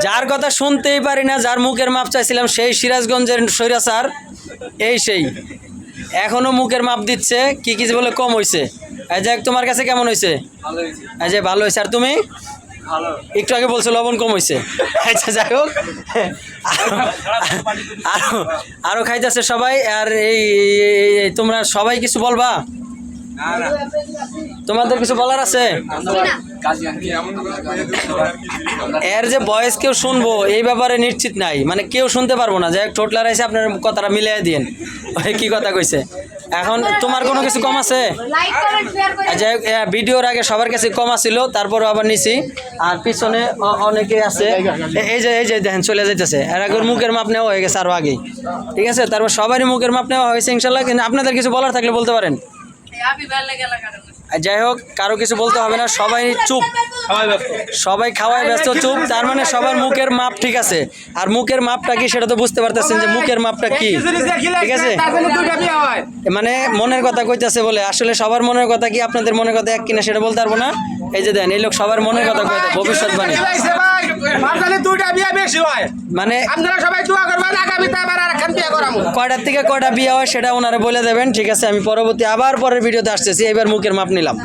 যার কথা শুনতেই পারি না, যার মুখের মাপ চাইছিলাম সেই সিরাজগঞ্জের স্বৈরাচার, সেই এখনো মুখের মাপ দিচ্ছে, কি কি বলে কম হয়েছে। এই যাক, তোমার কাছে কেমন হয়েছে? এই যে ভালো হয়েছে। আর তুমি একটু আগে বলছো লবণ কম হয়েছে। আচ্ছা যাই হোক, আরো খাইতেছে সবাই। আর তোমরা সবাই কিছু বলবা? তোমাদের কিছু বলার আছে? এর যে বয়স কেউ শুনবো এই ব্যাপারে নিশ্চিত নাই, মানে কেউ শুনতে পারবো না। যে ঠোঁট লড়াইছে, আপনার কথাটা মিলিয়ে দিন কি কথা কইছে। এখন তোমার কোনো কিছু কম আছে? যাই হোক, ভিডিওর আগে সবার কাছে কম আছিল, তারপরও আবার নিছি। আর পিছনে অনেকে আছে, এই যে দেখেন চলে যাইতেছে। এর আগে মুখের মাপ নেওয়া হয়ে গেছে আরো আগে, ঠিক আছে। তারপর সবারই মুখের মাপ নেওয়া হয়েছে ইনশাল্লাহ। কিন্তু আপনাদের কিছু বলার থাকলে বলতে পারেন। যাই হোক, কারো কিছু বলতে হবে না, সবাই চুপ, সবাই খাওয়ায় ব্যস্ত, চুপ। তার মানে সবার মুখের মাপ ঠিক আছে। আর মুখের মাপটা কি সেটা তো বুঝতে পারতেছেন যে মুখের মাপটা কি, ঠিক আছে। মানে মনের কথা কইতেছে বলে, আসলে সবার মনের কথা কি আপনাদের মনের কথা এক কিনা সেটা বলতে পারবো না। এই যে দেন, এই লোক সবার মনের কথা কইতে, ভবিষ্যৎবাণী। মানে কয়টার থেকে কয়টা বিয়ে হয় সেটা ওনারা বলে দেবেন, ঠিক আছে। আমি পরবর্তী আবার পরের ভিডিওতে আসতেছি। এবার মুখের মাপ নিলাম।